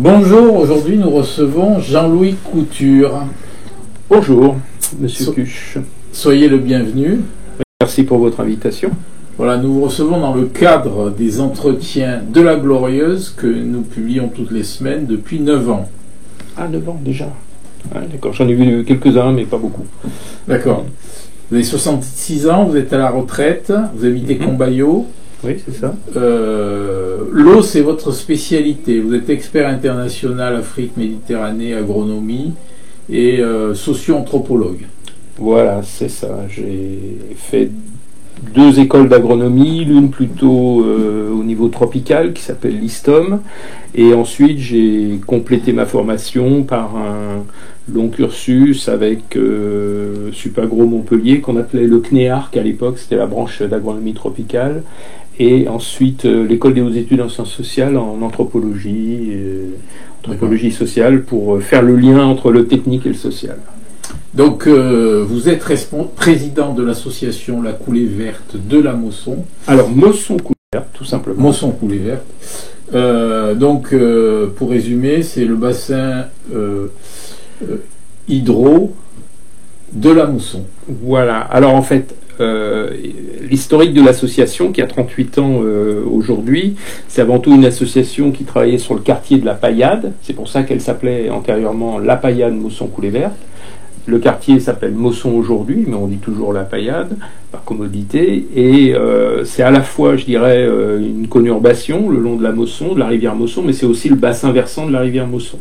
Bonjour, aujourd'hui nous recevons Jean-Louis Couture. Bonjour, Monsieur Cuche. Soyez le bienvenu. Merci pour votre invitation. Voilà, nous vous recevons dans le cadre des entretiens de la Glorieuse que nous publions toutes les semaines depuis 9 ans. Ah, 9 ans déjà. Ah, d'accord, j'en ai vu quelques-uns, mais pas beaucoup. D'accord. Vous avez 66 ans, vous êtes à la retraite, vous habitez Combayo. Oui, c'est ça. L'eau, c'est votre spécialité. Vous êtes expert international Afrique, Méditerranée, agronomie et socio-anthropologue. Voilà, c'est ça. J'ai fait 2 écoles d'agronomie, l'une plutôt au niveau tropical qui s'appelle l'ISTOM, et ensuite j'ai complété ma formation par un long cursus avec Supagro Montpellier qu'on appelait le CNEARC à l'époque, c'était la branche d'agronomie tropicale, et ensuite l'école des hautes études en sciences sociales en anthropologie, anthropologie sociale, pour faire le lien entre le technique et le social. Donc, vous êtes président de l'association La Coulée Verte de la Mosson. Alors, Mosson Coulée Verte, tout simplement. Mosson Coulée Verte. Donc, pour résumer, c'est le bassin hydro de la Mosson. Voilà. Alors, en fait, l'historique de l'association, qui a 38 ans aujourd'hui, c'est avant tout une association qui travaillait sur le quartier de la Paillade. C'est pour ça qu'elle s'appelait antérieurement La Paillade Mosson Coulée Verte. Le quartier s'appelle Mosson aujourd'hui, mais on dit toujours La Paillade, par commodité, et c'est à la fois, je dirais, une conurbation le long de la Mosson, de la rivière Mosson, mais c'est aussi le bassin versant de la rivière Mosson.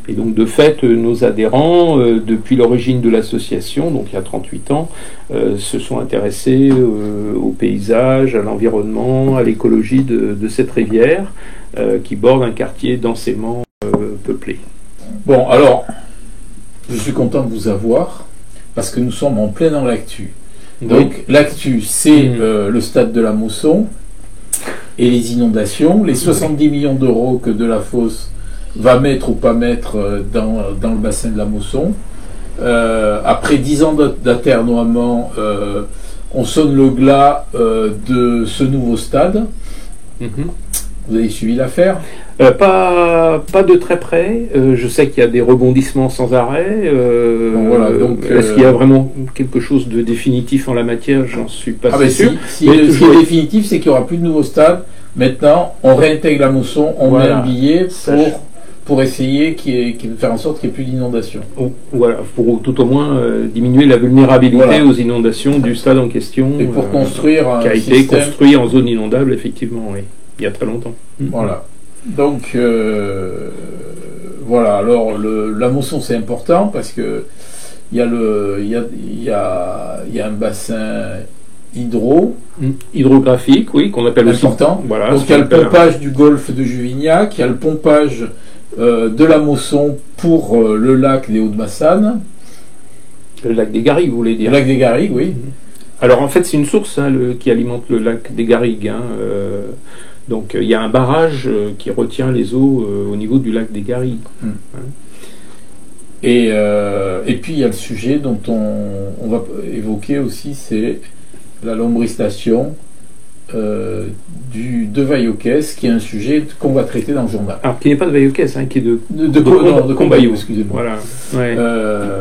Et donc, de fait, nos adhérents, depuis l'origine de l'association, donc il y a 38 ans, se sont intéressés au paysage, à l'environnement, à l'écologie de cette rivière, qui borde un quartier densément peuplé. Bon, alors... je suis content de vous avoir, parce que nous sommes en plein dans l'actu. Donc, l'actu, c'est le stade de la Mosson et les inondations, les 70 millions d'euros que Delafosse va mettre ou pas mettre dans le bassin de la Mosson. Après 10 ans d'aternoiement, on sonne le glas de ce nouveau stade. Vous avez suivi l'affaire ? Pas de très près. Je sais qu'il y a des rebondissements sans arrêt. Voilà, donc, est-ce qu'il y a vraiment quelque chose de définitif en la matière? J'en suis pas sûr. Ce qui est définitif, c'est qu'il n'y aura plus de nouveau stade. Maintenant, on réintègre la Mosson, on met un billet pour essayer de faire en sorte qu'il n'y ait plus d'inondations. Voilà, pour tout au moins diminuer la vulnérabilité aux inondations du stade en question. Et pour construire un qui a été construit en zone inondable, effectivement, oui, il y a très longtemps. Voilà. Donc, voilà, alors la Mosson c'est important parce que il y a un bassin hydrographique, oui, qu'on appelle important. Aussi. Voilà, donc il y a le pompage du golfe de Juvignac, il y a le pompage de la Mosson pour le lac des Hauts-de-Massanes. Le lac des Garrigues, vous voulez dire? Le lac des Garrigues, oui. Alors en fait c'est une source qui alimente le lac des Garrigues. Donc il y a un barrage qui retient les eaux au niveau du lac des Garrigues. Et puis il y a le sujet dont on va évoquer aussi, c'est la lombristation de Vaillocès, qui est un sujet qu'on va traiter dans le journal. Alors qui n'est pas de Vaillocès, qui est de Combayo, excusez-moi. Voilà.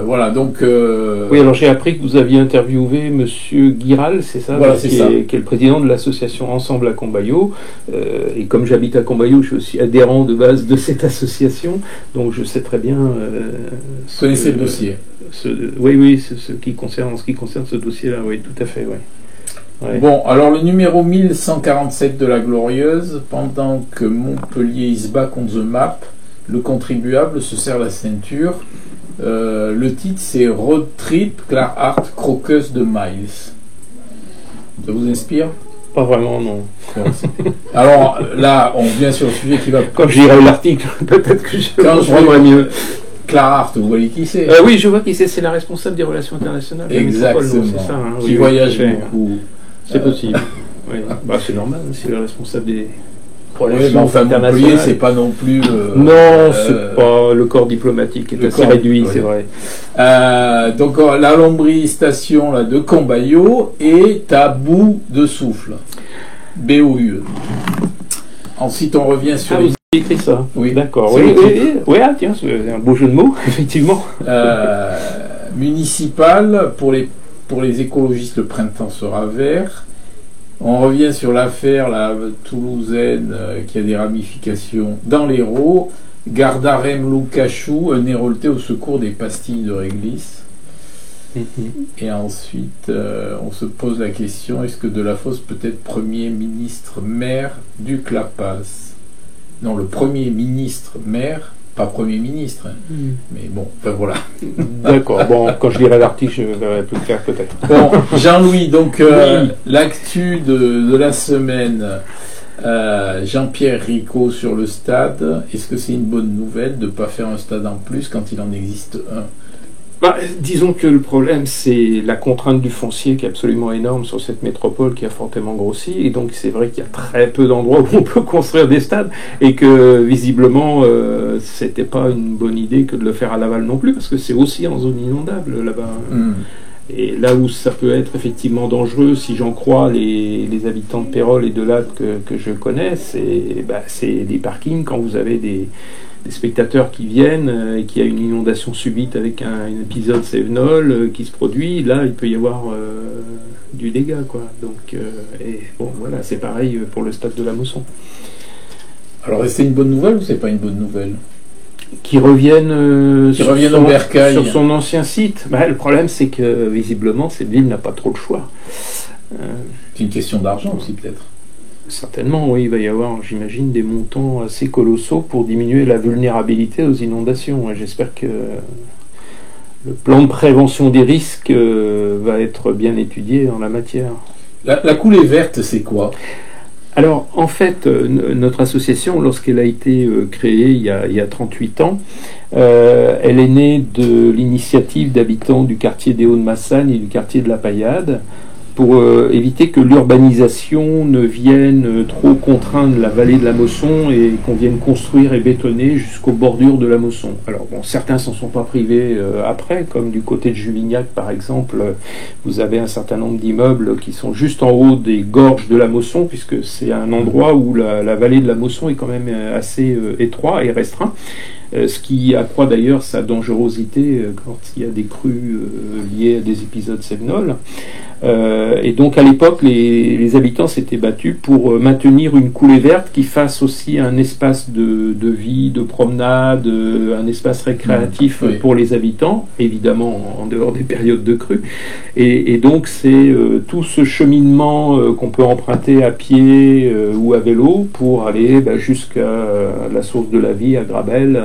Voilà, donc... Oui, alors j'ai appris que vous aviez interviewé Monsieur Guiral, c'est ça, voilà, qui est le président de l'association Ensemble à Combayo. Et comme j'habite à Combayo, je suis aussi adhérent de base de cette association, donc je sais très bien... vous connaissez le dossier. Oui, ce qui concerne ce dossier-là, oui, tout à fait, oui. Ouais. Bon, alors le numéro 1147 de la Glorieuse, pendant que Montpellier is back on the map, le contribuable se serre la ceinture. Le titre c'est Road Trip, Clarhart, croqueuse de Miles. Ça vous inspire? Pas vraiment, non. Alors là, on vient sur le sujet qui va... Quand je lirai l'article, peut-être que je comprendrai mieux. Clarhart, vous voyez qui c'est? Oui, je vois qui c'est la responsable des relations internationales. Exactement. C'est ça, qui voyage beaucoup. C'est possible. Oui. C'est normal, c'est le responsable des relations internationales. Montpellier, c'est pas non plus... non, c'est pas... Le corps diplomatique est assez réduit, c'est vrai. Donc la lombristation là, de Combayo est à bout de souffle. BOUE. Ensuite, on revient sur... Vous écrit ça. Oui. D'accord. C'est Oui, le oui, titre. oui. Ouais, tiens, c'est un beau jeu de mots, effectivement. Municipal, pour les écologistes, le printemps sera vert. On revient sur l'affaire toulousaine qui a des ramifications dans l'Hérault. Gardarem Loukachou, un hérolté au secours des pastilles de réglisse. Et ensuite, on se pose la question, est-ce que Delafosse peut être Premier ministre maire du Clapas? Non, le Premier ministre maire, pas Premier ministre. Mais bon, enfin voilà. D'accord, bon, quand je lirai l'article, je verrai plus clair peut-être. Bon, Jean-Louis, donc Oui. l'actu de la semaine, Jean-Pierre Ricot sur le stade, est-ce que c'est une bonne nouvelle de ne pas faire un stade en plus quand il en existe un? Bah, disons que le problème, c'est la contrainte du foncier qui est absolument énorme sur cette métropole qui a fortement grossi. Et donc, c'est vrai qu'il y a très peu d'endroits où on peut construire des stades et que, visiblement, c'était pas une bonne idée que de le faire à Laval non plus parce que c'est aussi en zone inondable là-bas. Et là où ça peut être effectivement dangereux, si j'en crois les habitants de Pérols et de Latte que je connais, c'est des parkings quand vous avez des spectateurs qui viennent et qu'il y a une inondation subite avec un épisode Sévenol qui se produit, là il peut y avoir du dégât, quoi. Donc, et bon, voilà, c'est pareil pour le stade de la Mosson. Alors, est-ce que c'est une bonne nouvelle ou c'est pas une bonne nouvelle? Qui reviennent au Bercail. sur son ancien site. Bah, le problème, c'est que visiblement, cette ville n'a pas trop le choix. C'est une question d'argent aussi, peut-être. Certainement, oui, il va y avoir, j'imagine, des montants assez colossaux pour diminuer la vulnérabilité aux inondations. Et j'espère que le plan de prévention des risques va être bien étudié en la matière. La coulée verte, c'est quoi? Alors, en fait, notre association, lorsqu'elle a été créée il y a 38 ans, elle est née de l'initiative d'habitants du quartier des Hauts-de-Massagne et du quartier de la Paillade, pour éviter que l'urbanisation ne vienne trop contraindre la vallée de la Mosson et qu'on vienne construire et bétonner jusqu'aux bordures de la Mosson. Alors bon, certains s'en sont pas privés après, comme du côté de Juvignac par exemple, vous avez un certain nombre d'immeubles qui sont juste en haut des gorges de la Mosson, puisque c'est un endroit où la vallée de la Mosson est quand même assez étroit et restreint. Ce qui accroît d'ailleurs sa dangerosité quand il y a des crues liées à des épisodes sévenols. Et donc à l'époque, les habitants s'étaient battus pour maintenir une coulée verte qui fasse aussi un espace de vie, de promenade, un espace récréatif pour les habitants, évidemment en dehors des périodes de crue. Et donc c'est tout ce cheminement qu'on peut emprunter à pied ou à vélo pour aller jusqu'à la source de la vie à Grabel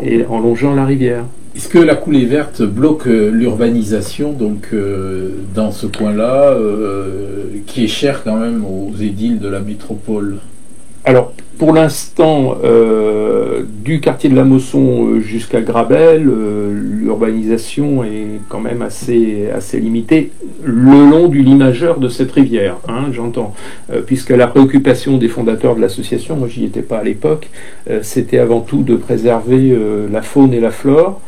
et en longeant la rivière. Est-ce que la coulée verte bloque l'urbanisation donc dans ce coin-là, qui est cher quand même aux édiles de la métropole? Alors, pour l'instant, du quartier de la Mosson jusqu'à Grabel, l'urbanisation est quand même assez limitée le long du lit majeur de cette rivière, j'entends. Puisque la préoccupation des fondateurs de l'association, moi j'y étais pas à l'époque, c'était avant tout de préserver la faune et la flore,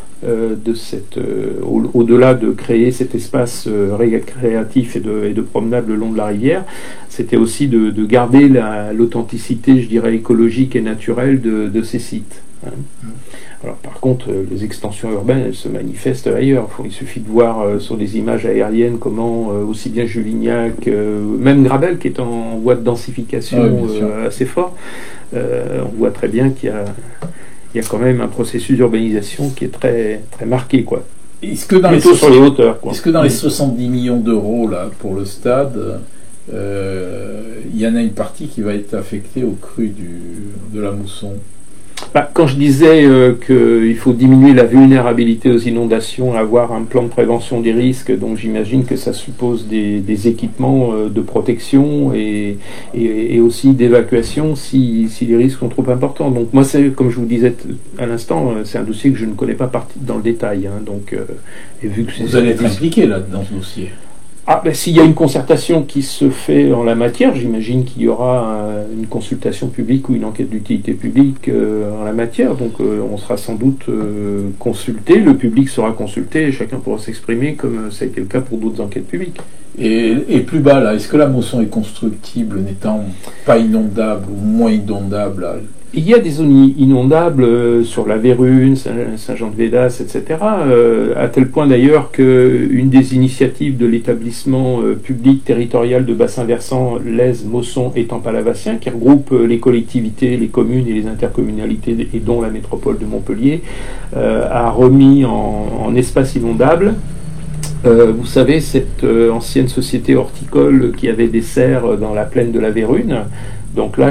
au-delà de créer cet espace récréatif et de promenade le long de la rivière, c'était aussi de garder l'authenticité, je dirais, écologique et naturelle de ces sites. Alors par contre, les extensions urbaines, elles se manifestent ailleurs. Il suffit de voir sur des images aériennes comment aussi bien Juvignac, même Grabel, qui est en voie de densification assez fort, on voit très bien qu'il y a quand même un processus d'urbanisation qui est très, très marqué, quoi. Est-ce que dans plutôt sur les hauteurs, quoi. Est-ce que dans les 70 millions d'euros là, pour le stade, il y en a une partie qui va être affectée aux crues de la Mousson? Quand je disais qu'il faut diminuer la vulnérabilité aux inondations, avoir un plan de prévention des risques, donc j'imagine que ça suppose des équipements de protection et aussi d'évacuation si les risques sont trop importants. Donc moi, c'est comme je vous disais à l'instant, c'est un dossier que je ne connais pas dans le détail. Donc, et vu que vous allez être impliqué là dans ce dossier. S'il y a une concertation qui se fait en la matière, j'imagine qu'il y aura une consultation publique ou une enquête d'utilité publique en la matière. Donc on sera sans doute consulté, le public sera consulté et chacun pourra s'exprimer comme ça a été le cas pour d'autres enquêtes publiques. Et plus bas là, est-ce que la Mosson est constructible n'étant pas inondable ou moins inondable Il y a des zones inondables sur la Vérune, Saint-Jean-de-Védas, etc. À tel point d'ailleurs qu'une des initiatives de l'établissement public territorial de bassin versant Lèze, Mosson et Tampes-Lavassien, qui regroupe les collectivités, les communes et les intercommunalités, et dont la métropole de Montpellier, a remis en espace inondable. Vous savez, cette ancienne société horticole qui avait des serres dans la plaine de la Vérune. Donc là,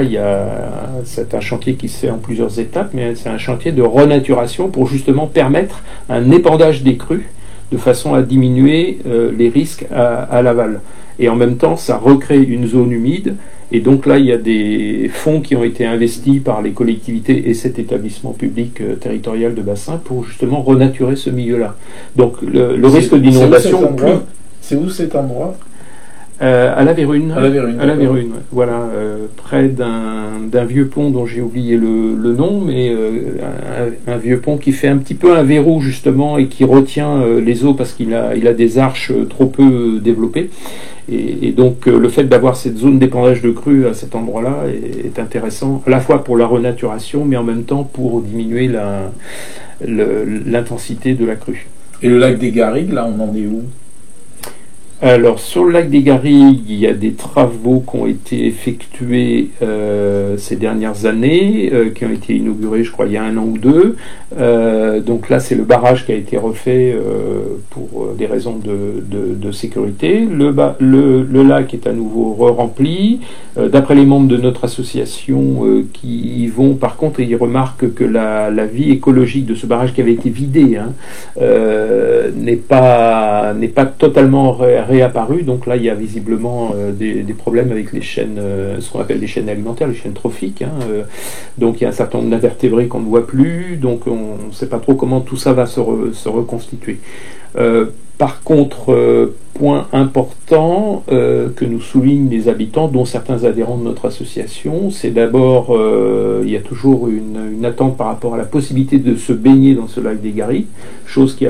c'est un chantier qui se fait en plusieurs étapes, mais c'est un chantier de renaturation pour justement permettre un épandage des crues de façon à diminuer les risques à l'aval. Et en même temps, ça recrée une zone humide. Et donc là, il y a des fonds qui ont été investis par les collectivités et cet établissement public territorial de bassin pour justement renaturer ce milieu-là. Donc le risque d'inondation... C'est où cet endroit ? À la Vérune. À la Vérune. À la Vérune, voilà, près d'un vieux pont dont j'ai oublié le nom, mais un vieux pont qui fait un petit peu un verrou justement et qui retient les eaux parce qu'il a des arches trop peu développées. Et donc le fait d'avoir cette zone d'épandage de crues à cet endroit-là est intéressant, à la fois pour la renaturation, mais en même temps pour diminuer l'intensité de la crue. Et le lac des Garrigues, là, on en est où ? Alors, sur le lac des Garrigues, il y a des travaux qui ont été effectués ces dernières années, qui ont été inaugurés, je crois, il y a 1 an ou 2. Donc là, c'est le barrage qui a été refait pour des raisons de sécurité. Le lac est à nouveau rempli. D'après les membres de notre association qui y vont, par contre, ils remarquent que la vie écologique de ce barrage qui avait été vidé n'est pas totalement réapparu. Donc là, il y a visiblement des problèmes avec les chaînes, ce qu'on appelle les chaînes alimentaires, les chaînes trophiques. Donc il y a un certain nombre d'invertébrés qu'on ne voit plus. Donc on ne sait pas trop comment tout ça va se reconstituer. Par contre, point important que nous soulignent les habitants, dont certains adhérents de notre association, c'est d'abord, il y a toujours une attente par rapport à la possibilité de se baigner dans ce lac des Garrigues, chose qui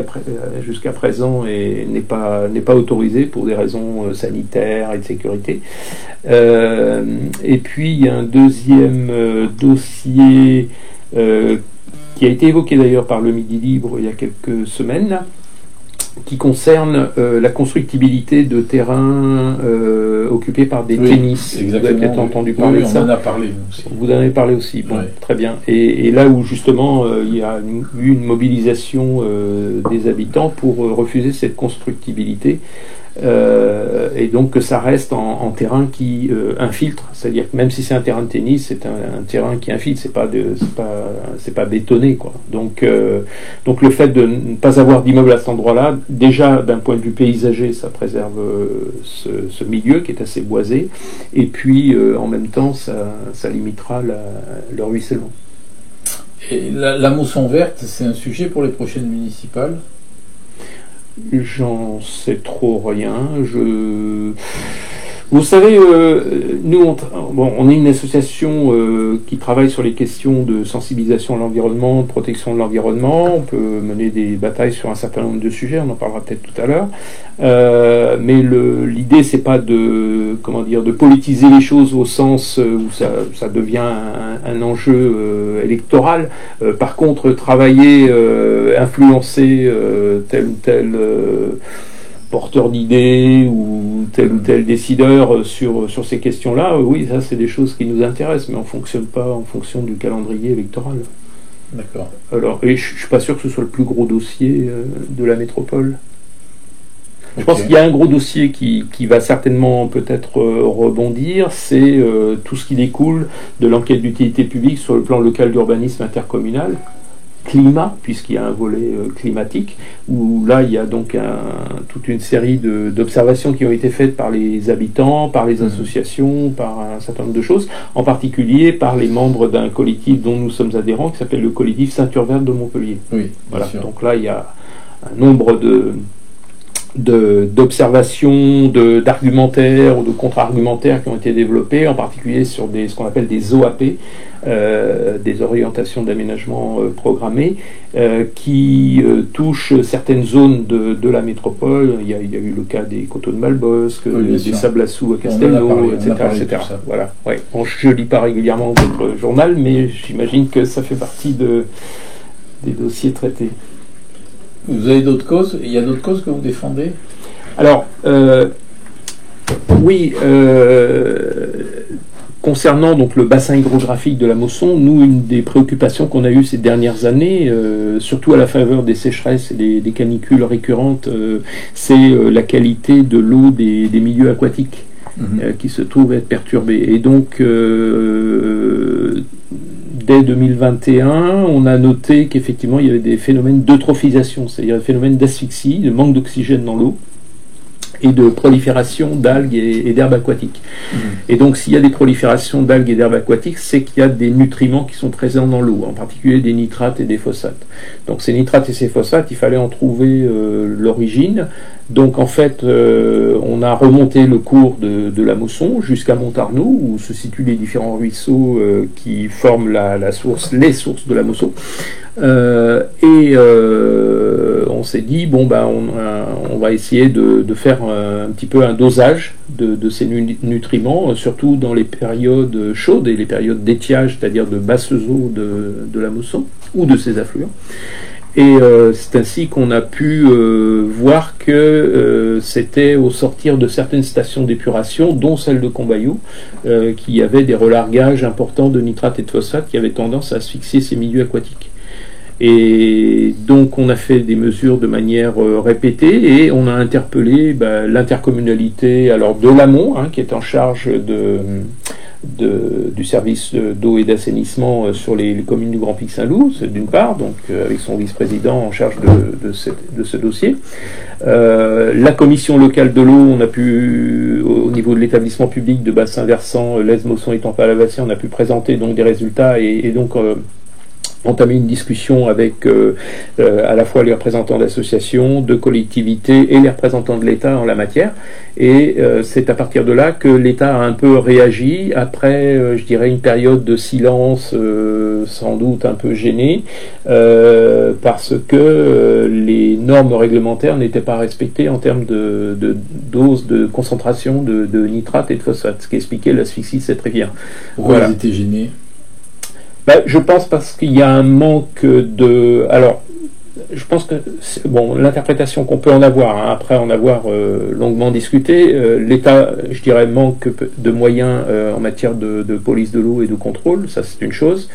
jusqu'à présent n'est pas autorisée pour des raisons sanitaires et de sécurité. Et puis il y a un deuxième dossier qui a été évoqué d'ailleurs par le Midi Libre il y a quelques semaines, qui concerne la constructibilité de terrains occupés par des tennis. Exactement. Vous avez peut-être entendu parler de ça. On en a parlé aussi. Vous en avez parlé aussi. Bon, ouais. Très bien. Et là où justement il y a eu une mobilisation des habitants pour refuser cette constructibilité. Et donc que ça reste en terrain qui infiltre, c'est-à-dire que même si c'est un terrain de tennis, c'est un terrain qui infiltre, c'est pas bétonné, quoi. Donc le fait de ne pas avoir d'immeuble à cet endroit-là, déjà d'un point de vue paysager, ça préserve ce milieu qui est assez boisé, et puis en même temps ça limitera le ruissellement. Et la mousson verte, c'est un sujet pour les prochaines municipales ? J'en sais trop rien. Vous savez, nous, on est une association qui travaille sur les questions de sensibilisation à l'environnement, de protection de l'environnement. On peut mener des batailles sur un certain nombre de sujets, on en parlera peut-être tout à l'heure. Mais l'idée, c'est pas de politiser les choses au sens où ça devient un enjeu électoral. Par contre, travailler, influencer tel ou tel porteur d'idées ou tel décideur sur ces questions-là, oui, ça c'est des choses qui nous intéressent, mais on ne fonctionne pas en fonction du calendrier électoral. D'accord. Alors, et je ne suis pas sûr que ce soit le plus gros dossier de la métropole. Je pense qu'il y a un gros dossier qui va certainement peut-être rebondir, c'est tout ce qui découle de l'enquête d'utilité publique sur le plan local d'urbanisme intercommunal, climat, puisqu'il y a un volet climatique, où là il y a donc toute une série d'observations qui ont été faites par les habitants, par les associations, par un certain nombre de choses, en particulier par les membres d'un collectif dont nous sommes adhérents, qui s'appelle le collectif Ceinture Verte de Montpellier. Oui, voilà. sûr. Donc là il y a un nombre d'observations, d'argumentaires ou de contre-argumentaires qui ont été développés, en particulier sur ce qu'on appelle des OAP, des orientations d'aménagement programmées, qui touchent certaines zones de la métropole. Il y a eu le cas des coteaux de Malbosc, des Sablassou à Castelnau, etc. Voilà. Ouais. Bon, je ne lis pas régulièrement votre journal, mais j'imagine que ça fait partie des dossiers traités. Vous avez d'autres causes? Il y a d'autres causes que vous défendez? Alors, oui, concernant donc le bassin hydrographique de la Mosson, nous, une des préoccupations qu'on a eues ces dernières années, surtout à la faveur des sécheresses et des canicules récurrentes, c'est la qualité de l'eau des milieux aquatiques qui se trouvent être perturbés. Et donc, dès 2021, on a noté qu'effectivement, il y avait des phénomènes d'eutrophisation, c'est-à-dire des phénomènes d'asphyxie, de manque d'oxygène dans l'eau, et de prolifération d'algues et d'herbes aquatiques. Et donc, s'il y a des proliférations d'algues et d'herbes aquatiques, c'est qu'il y a des nutriments qui sont présents dans l'eau, en particulier des nitrates et des phosphates. Donc, ces nitrates et ces phosphates, il fallait en trouver l'origine. Donc, en fait, on a remonté le cours de la Mosson jusqu'à Montarnoux, où se situent les différents ruisseaux qui forment les sources de la Mosson. On s'est dit, bon, on va essayer de faire un petit peu un dosage de ces nutriments, surtout dans les périodes chaudes et les périodes d'étiage, c'est-à-dire de basses eaux de la Mosson ou de ses affluents. Et c'est ainsi qu'on a pu voir que c'était au sortir de certaines stations d'épuration, dont celle de Combayou, qu'il y avait des relargages importants de nitrates et de phosphates qui avaient tendance à asphyxier ces milieux aquatiques. Et donc on a fait des mesures de manière répétée et on a interpellé l'intercommunalité de l'amont, qui est en charge du service d'eau et d'assainissement sur les communes du Grand Pic Saint-Loup, d'une part, donc avec son vice-président en charge de ce dossier. La commission locale de l'eau, on a pu, au niveau de l'établissement public de bassin versant, l'Aise, Mosson et Tampes-à-la-Bassée, on a pu présenter donc des résultats et donc entamer une discussion avec à la fois les représentants d'associations, de collectivités et les représentants de l'État en la matière. Et c'est à partir de là que l'État a un peu réagi après, je dirais, une période de silence sans doute un peu gêné parce que les normes réglementaires n'étaient pas respectées en termes de dose, de concentration de nitrate et de phosphate, ce qui expliquait l'asphyxie cétrivière. Pourquoi ils étaient gênés? Je pense parce qu'il y a un manque de... Alors, je pense que, l'interprétation qu'on peut en avoir, après en avoir longuement discuté, l'État, je dirais, manque de moyens en matière de police de l'eau et de contrôle, ça c'est une chose.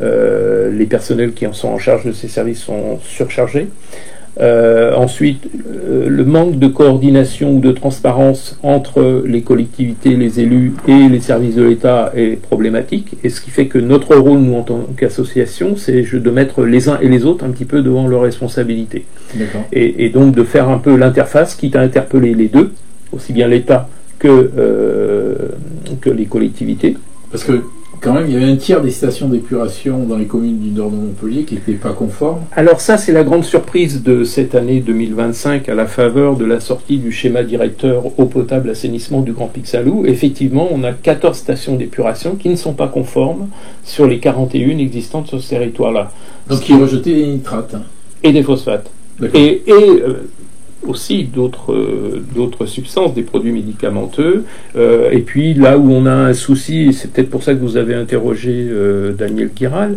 Les personnels qui en sont en charge de ces services sont surchargés. Ensuite, le manque de coordination ou de transparence entre les collectivités, les élus et les services de l'État est problématique, et ce qui fait que notre rôle, nous, en tant qu'association, c'est de mettre les uns et les autres un petit peu devant leurs responsabilités. Et donc de faire un peu l'interface, quitte à interpeller les deux, aussi bien l'État que les collectivités. Parce que quand même, il y avait un tiers des stations d'épuration dans les communes du nord de Montpellier qui n'étaient pas conformes. Alors ça, c'est la grande surprise de cette année 2025 à la faveur de la sortie du schéma directeur eau potable assainissement du Grand Pic Saint-Loup. Effectivement, on a 14 stations d'épuration qui ne sont pas conformes sur les 41 existantes sur ce territoire-là. Donc ils rejetaient des nitrates. Et des phosphates. Et aussi d'autres substances, des produits médicamenteux. Et puis là où on a un souci, et c'est peut-être pour ça que vous avez interrogé Daniel Guiral,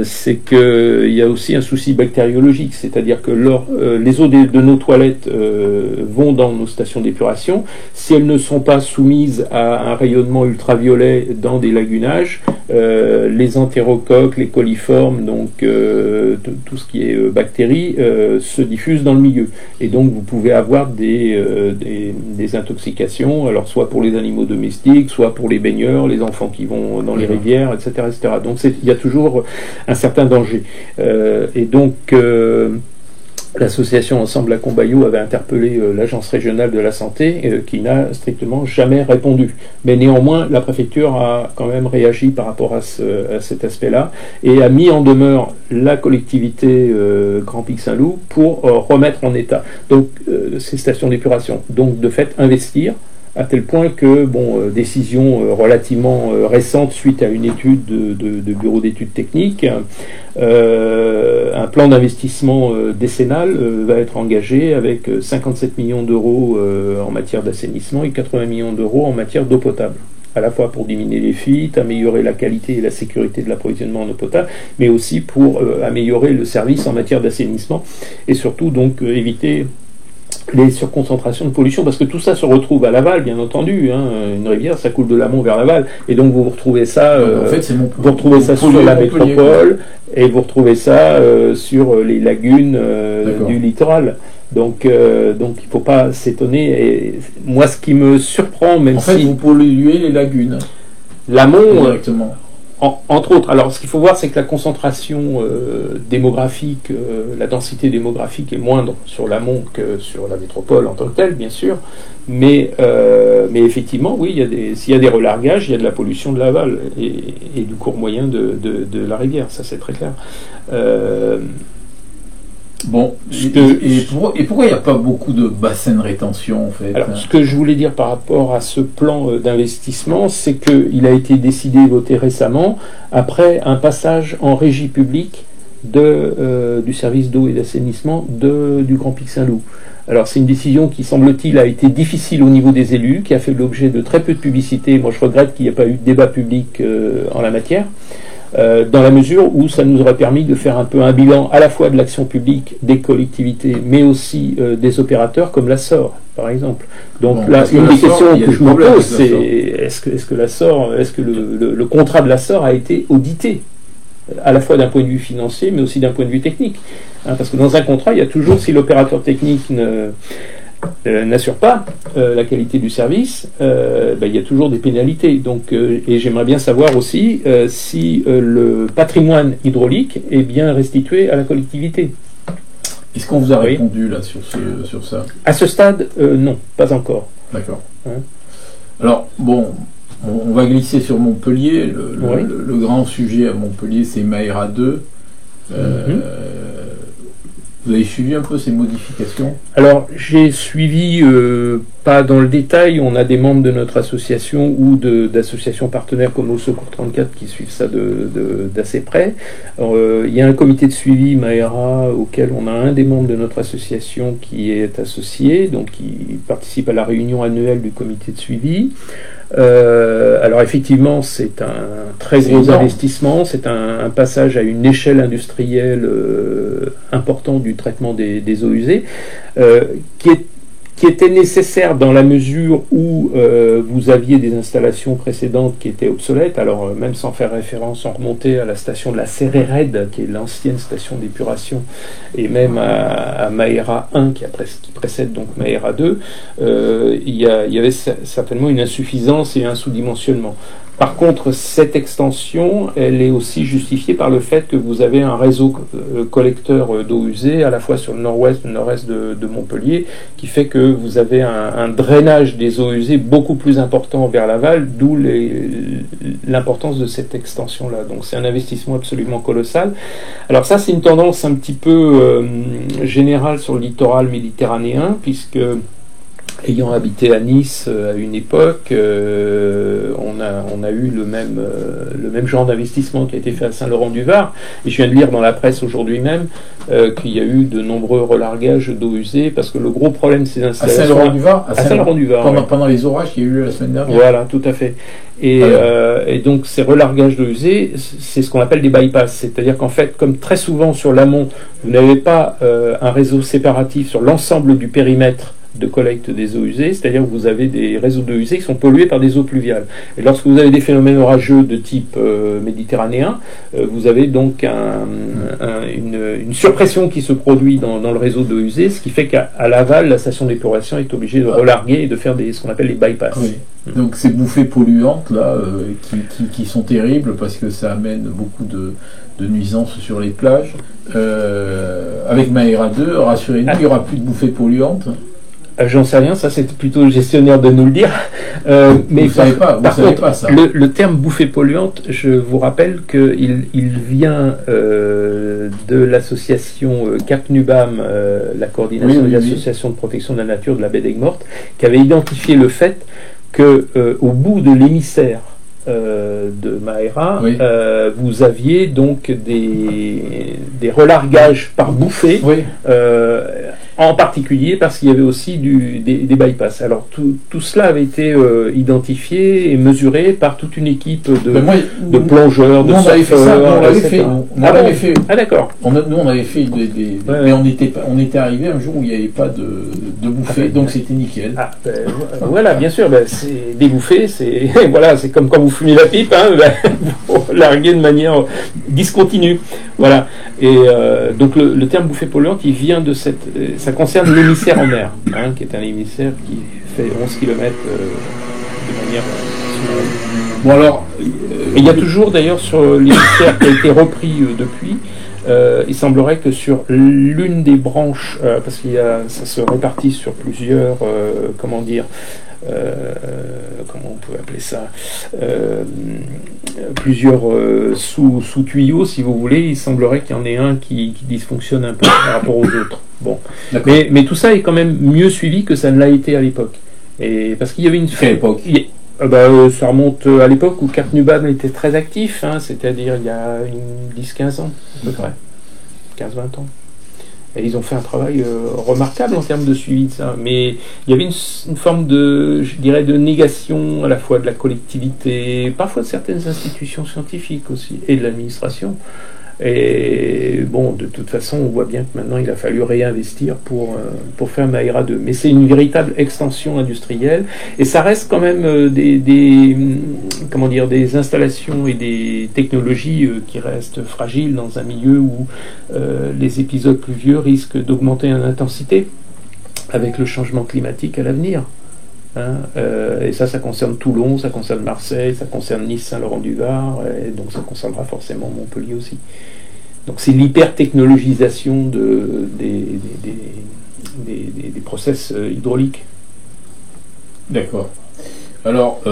c'est qu'il y a aussi un souci bactériologique, c'est-à-dire que les eaux de nos toilettes vont dans nos stations d'épuration. Si elles ne sont pas soumises à un rayonnement ultraviolet dans des lagunages, les entérocoques, les coliformes, donc tout ce qui est bactéries, se diffusent dans le milieu. Et donc vous pouvez avoir des intoxications, alors soit pour les animaux domestiques, soit pour les baigneurs, les enfants qui vont dans les rivières, etc. Donc il y a toujours un certain danger. Et donc L'association Ensemble à Combayou avait interpellé l'agence régionale de la santé qui n'a strictement jamais répondu. Mais néanmoins, la préfecture a quand même réagi par rapport à cet aspect-là et a mis en demeure la collectivité Grand Pic Saint-Loup pour remettre en état donc ces stations d'épuration. Donc de fait investir à tel point que, décision relativement récente suite à une étude de bureau d'études techniques, un plan d'investissement décennal va être engagé avec 57 millions d'euros en matière d'assainissement et 80 millions d'euros en matière d'eau potable, à la fois pour diminuer les fuites, améliorer la qualité et la sécurité de l'approvisionnement en eau potable, mais aussi pour améliorer le service en matière d'assainissement et surtout donc éviter les surconcentrations de pollution, parce que tout ça se retrouve à l'aval, bien entendu. Une rivière, ça coule de l'amont vers l'aval, et donc vous retrouvez ça, vous retrouvez ça sur la métropole, et vous retrouvez ça sur les lagunes du littoral. Donc il ne faut pas s'étonner. Et moi, ce qui me surprend, même si... En fait, vous polluez les lagunes. L'amont... Directement. Entre autres, alors ce qu'il faut voir, c'est que la concentration démographique, la densité démographique est moindre sur l'amont que sur la métropole en tant que telle, bien sûr, mais effectivement, oui, s'il y a des relargages, il y a de la pollution de l'aval et du cours moyen de la rivière, ça c'est très clair. Bon, et pourquoi il n'y a pas beaucoup de bassins de rétention en fait? Alors, ce que je voulais dire par rapport à ce plan d'investissement, c'est qu'il a été décidé et voté récemment après un passage en régie publique du service d'eau et d'assainissement du Grand Pic Saint-Loup. Alors c'est une décision qui, semble-t-il, a été difficile au niveau des élus, qui a fait l'objet de très peu de publicité. Moi je regrette qu'il n'y ait pas eu de débat public en la matière. Dans la mesure où ça nous aurait permis de faire un peu un bilan à la fois de l'action publique des collectivités, mais aussi des opérateurs comme la SOR, par exemple. Donc là, une des questions que je me pose, c'est est-ce que le contrat de la SOR a été audité, à la fois d'un point de vue financier, mais aussi d'un point de vue technique, parce que dans un contrat, il y a toujours, si l'opérateur technique n'assure pas la qualité du service, il y a toujours des pénalités. Donc, et j'aimerais bien savoir aussi si le patrimoine hydraulique est bien restitué à la collectivité. Est-ce qu'on vous a répondu là sur ça? À ce stade, non, pas encore. D'accord. Alors, bon, on va glisser sur Montpellier. Le grand sujet à Montpellier, c'est Maïra 2. Vous avez suivi un peu ces modifications? Alors, j'ai suivi, pas dans le détail, on a des membres de notre association ou d'associations partenaires comme Au Secours 34 qui suivent ça d'assez près. Il y a un comité de suivi Maïra auquel on a un des membres de notre association qui est associé, donc qui participe à la réunion annuelle du comité de suivi. Alors effectivement, c'est un très gros investissement, c'est un passage à une échelle industrielle importante du traitement des eaux usées, qui était nécessaire dans la mesure où vous aviez des installations précédentes qui étaient obsolètes. Alors même sans faire référence, on remontait à la station de la Céré-Red, qui est l'ancienne station d'épuration, et même à Maïra 1 qui précède donc Maïra 2, il y avait certainement une insuffisance et un sous-dimensionnement. Par contre, cette extension, elle est aussi justifiée par le fait que vous avez un réseau collecteur d'eau usée, à la fois sur le nord-ouest et le nord-est de Montpellier, qui fait que vous avez un drainage des eaux usées beaucoup plus important vers l'aval, d'où l'importance de cette extension-là. Donc c'est un investissement absolument colossal. Alors ça, c'est une tendance un petit peu générale sur le littoral méditerranéen, puisque ayant habité à Nice à une époque, on a eu le même genre d'investissement qui a été fait à Saint-Laurent-du-Var. Et je viens de lire dans la presse aujourd'hui même qu'il y a eu de nombreux relargages d'eau usée, parce que le gros problème de ces installations... À Saint-Laurent-du-Var, pendant les orages qu'il y a eu la semaine dernière. Voilà, tout à fait. Et donc ces relargages d'eau usée, c'est ce qu'on appelle des bypass. C'est-à-dire qu'en fait, comme très souvent sur l'amont, vous n'avez pas un réseau séparatif sur l'ensemble du périmètre de collecte des eaux usées, c'est-à-dire que vous avez des réseaux d'eau usée qui sont pollués par des eaux pluviales. Et lorsque vous avez des phénomènes orageux de type méditerranéen, vous avez donc une surpression qui se produit dans le réseau d'eau usée, ce qui fait qu'à l'aval, la station d'épuration est obligée de relarguer et de faire ce qu'on appelle les bypass. Oui. Donc ces bouffées polluantes là, qui sont terribles parce que ça amène beaucoup de nuisances sur les plages. Avec Maera 2, rassurez-nous, il n'y aura plus de bouffées polluantes. J'en sais rien, ça c'est plutôt le gestionnaire de nous le dire. Mais vous savez pas ça. Le terme bouffée polluante, je vous rappelle qu'il vient de l'association CAPNUBAM, la coordination des associations de protection de la nature de la baie d'Aigues Mortes, qui avait identifié le fait que au bout de l'émissaire de Maera, vous aviez donc des relargages par bouffée, en particulier parce qu'il y avait aussi des bypass. Alors tout cela avait été identifié et mesuré par toute une équipe de plongeurs, de surfeurs, etc. On l'avait fait. Ah d'accord. Nous on avait fait mais on était arrivé un jour où il n'y avait pas de bouffée, donc c'était nickel. Voilà, bien sûr, c'est des bouffées, c'est voilà, c'est comme quand vous fumez la pipe, vous larguez de manière discontinue. Voilà. Et donc le terme bouffée polluante, il vient de ça concerne l'émissaire en mer, qui est un émissaire qui fait 11 km de manière... Bon alors... Et il y a toujours d'ailleurs sur l'émissaire qui a été repris depuis, il semblerait que sur l'une des branches, parce ça se répartit sur plusieurs, comment on peut appeler ça, plusieurs sous-tuyaux, si vous voulez, il semblerait qu'il y en ait un qui dysfonctionne un peu par rapport aux autres. Bon. Mais tout ça est quand même mieux suivi que ça ne l'a été à l'époque. Et parce qu'il y avait une... Quelle époque ? Ça remonte à l'époque où CAPNUBAM était très actif, c'est-à-dire il y a 10-15 ans, à peu près. 15-20 ans. Et ils ont fait un travail remarquable en termes de suivi de ça. Mais il y avait une forme de négation à la fois de la collectivité, parfois de certaines institutions scientifiques aussi, et de l'administration. Et bon, de toute façon, on voit bien que maintenant il a fallu réinvestir pour faire Maera 2. Mais c'est une véritable extension industrielle, et ça reste quand même des installations et des technologies qui restent fragiles dans un milieu où les épisodes pluvieux risquent d'augmenter en intensité avec le changement climatique à l'avenir. Et ça concerne Toulon, ça concerne Marseille, ça concerne Nice, Saint-Laurent-du-Var, et donc ça concernera forcément Montpellier aussi. Donc c'est l'hyper-technologisation des process hydrauliques. D'accord. Alors,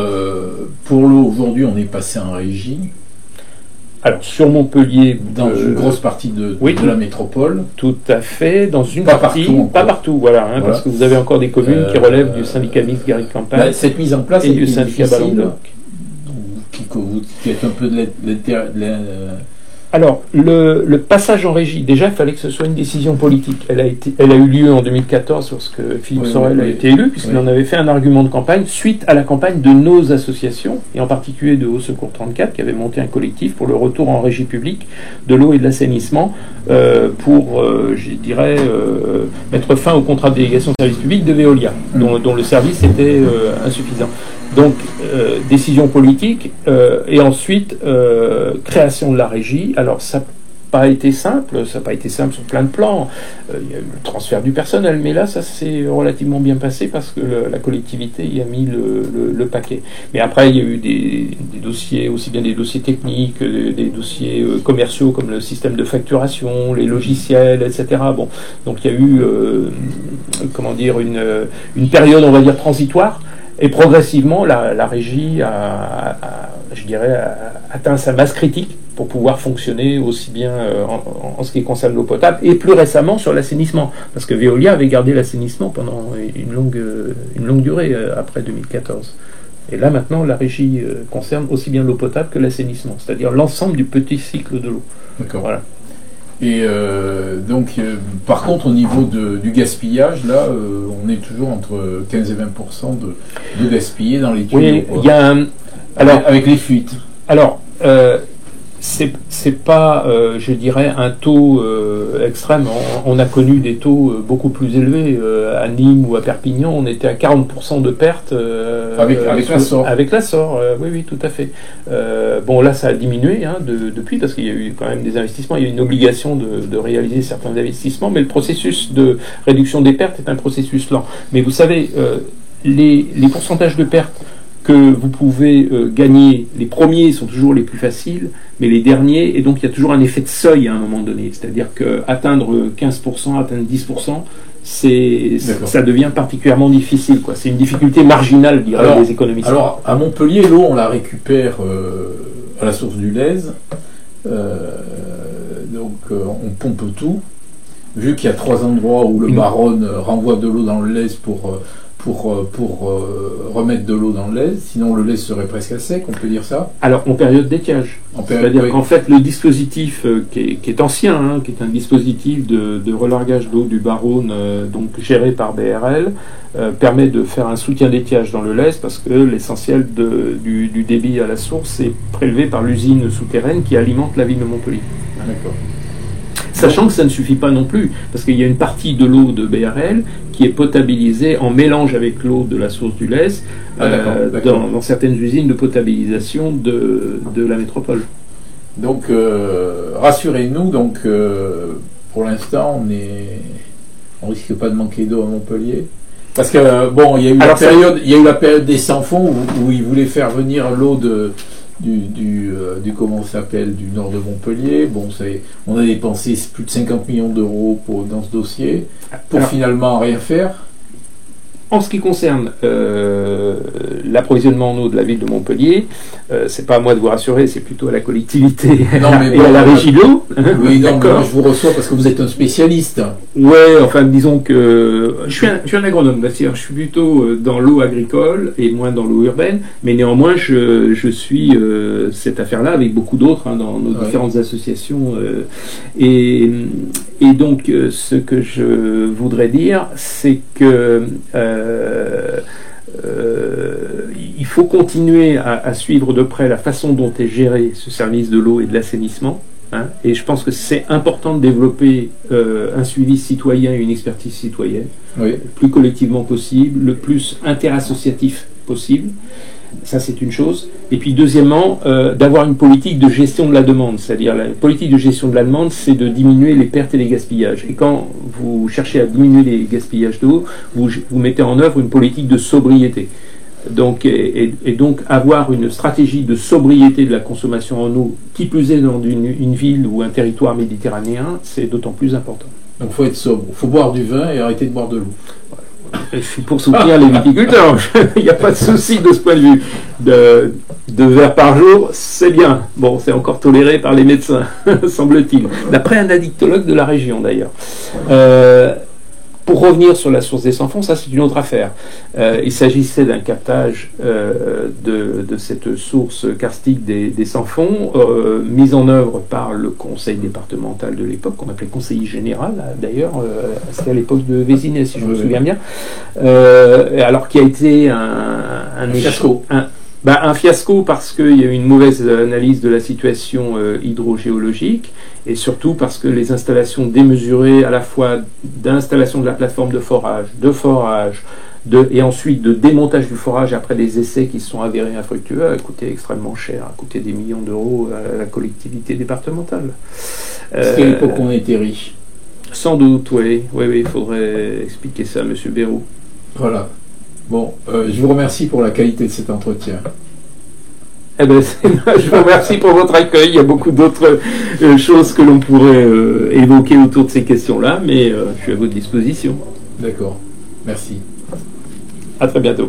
pour l'eau, aujourd'hui, on est passé en régie. Alors, sur Montpellier... Dans une grosse partie de la métropole. Tout à fait. Dans une pas partie... Pas partout, voilà. Parce que vous avez encore des communes qui relèvent du syndicat mixte Garrigue-Campagne. Cette mise en place et du syndicat Ballon-Blanc. Qui est un peu de Alors, le passage en régie, déjà, il fallait que ce soit une décision politique. Elle a eu lieu en 2014 lorsque Philippe Sorel a été élu, puisqu'il en avait fait un argument de campagne suite à la campagne de nos associations, et en particulier de Haut Secours 34, qui avait monté un collectif pour le retour en régie publique de l'eau et de l'assainissement, pour, mettre fin au contrat de délégation de service public de Veolia, dont le service était insuffisant. Donc, décision politique, et ensuite, création de la régie. Alors, ça n'a pas été simple sur plein de plans. Il y a eu le transfert du personnel, mais là, ça s'est relativement bien passé parce que la collectivité y a mis le paquet. Mais après, il y a eu des dossiers, aussi bien des dossiers techniques, des dossiers commerciaux comme le système de facturation, les logiciels, etc. Bon, donc il y a eu, une période, on va dire, transitoire. Et progressivement, la régie a atteint sa masse critique pour pouvoir fonctionner aussi bien en ce qui concerne l'eau potable, et plus récemment sur l'assainissement, parce que Veolia avait gardé l'assainissement pendant une longue durée après 2014. Et là maintenant, la régie concerne aussi bien l'eau potable que l'assainissement, c'est-à-dire l'ensemble du petit cycle de l'eau. D'accord. Voilà. Et par contre, au niveau du gaspillage, là, on est toujours entre 15 et 20% de gaspillé dans les tuyaux. Oui, il y a avec les fuites. Alors, c'est pas, je dirais, un taux extrême. On a connu des taux beaucoup plus élevés. À Nîmes ou à Perpignan, on était à 40% de pertes avec la SOR. Avec la SOR, oui, tout à fait. Bon, là, ça a diminué depuis, parce qu'il y a eu quand même des investissements. Il y a eu une obligation de réaliser certains investissements, mais le processus de réduction des pertes est un processus lent. Mais vous savez, les pourcentages de pertes que vous pouvez gagner, les premiers sont toujours les plus faciles, mais les derniers, et donc il y a toujours un effet de seuil à un moment donné, c'est-à-dire qu'atteindre 15%, atteindre 10%, ça devient particulièrement difficile, quoi. C'est une difficulté marginale, diraient les économistes. Alors, à Montpellier, l'eau, on la récupère à la source du Lèze, donc on pompe tout, vu qu'il y a 3 endroits où le Baronne renvoie de l'eau dans le Lèze pour remettre de l'eau dans le Lèze, sinon le Lèze serait presque à sec, on peut dire ça. Alors en période d'étiage, c'est-à-dire qu'en fait le dispositif qui est ancien, qui est un dispositif de relargage d'eau du Baronne, donc géré par BRL, permet de faire un soutien d'étiage dans le Lèze, parce que l'essentiel du débit à la source est prélevé par l'usine souterraine qui alimente la ville de Montpellier. Ah, d'accord. Sachant que ça ne suffit pas non plus, parce qu'il y a une partie de l'eau de BRL qui est potabilisée en mélange avec l'eau de la source du Lèze dans certaines usines de potabilisation de la métropole. Donc, rassurez-nous, pour l'instant, on risque pas de manquer d'eau à Montpellier. Parce que, bon, il y a eu la période des sans-fonds où ils voulaient faire venir l'eau du comment ça s'appelle, du nord de Montpellier. Bon, on a dépensé plus de 50 millions d'euros dans ce dossier pour finalement rien faire. En ce qui concerne l'approvisionnement en eau de la ville de Montpellier, c'est pas à moi de vous rassurer, c'est plutôt à la collectivité et à la régie de l'eau. Oui, non, mais moi je vous reçois parce que vous êtes un spécialiste. Ouais, enfin disons que je suis un agronome, c'est-à-dire je suis plutôt dans l'eau agricole et moins dans l'eau urbaine, mais néanmoins je suis cette affaire-là avec beaucoup d'autres dans nos différentes associations. Et donc ce que je voudrais dire, c'est que il faut continuer à suivre de près la façon dont est géré ce service de l'eau et de l'assainissement. Et je pense que c'est important de développer un suivi citoyen et une expertise citoyenne, le plus collectivement possible, le plus interassociatif possible. Ça, c'est une chose. Et puis, deuxièmement, d'avoir une politique de gestion de la demande. C'est-à-dire, la politique de gestion de la demande, c'est de diminuer les pertes et les gaspillages. Et quand vous cherchez à diminuer les gaspillages d'eau, vous mettez en œuvre une politique de sobriété. Donc, et donc, avoir une stratégie de sobriété de la consommation en eau, qui plus est dans une ville ou un territoire méditerranéen, c'est d'autant plus important. Donc, il faut être sobre. Il faut boire du vin et arrêter de boire de l'eau. Je suis pour soutenir les viticulteurs, il n'y a pas de souci de ce point de vue. 2 verres par jour, c'est bien. Bon, c'est encore toléré par les médecins, semble-t-il. D'après un addictologue de la région, d'ailleurs. Pour revenir sur la source des sans-fonds, ça c'est une autre affaire. Il s'agissait d'un captage de cette source karstique des sans-fonds, mise en œuvre par le conseil départemental de l'époque, qu'on appelait conseiller général d'ailleurs, c'était à l'époque de Vézinay si je me souviens bien, alors qui a été un fiasco. Un fiasco parce qu'il y a eu une mauvaise analyse de la situation hydrogéologique et surtout parce que les installations démesurées à la fois d'installation de la plateforme de forage, et ensuite de démontage du forage après des essais qui se sont avérés infructueux a coûté extrêmement cher, a coûté des millions d'euros à la collectivité départementale. C'était l'époque où on était riche. Sans doute, oui, il faudrait expliquer ça à M. Béraud. Voilà. Bon, je vous remercie pour la qualité de cet entretien. Je vous remercie pour votre accueil. Il y a beaucoup d'autres choses que l'on pourrait évoquer autour de ces questions-là, mais je suis à votre disposition. D'accord. Merci. À très bientôt.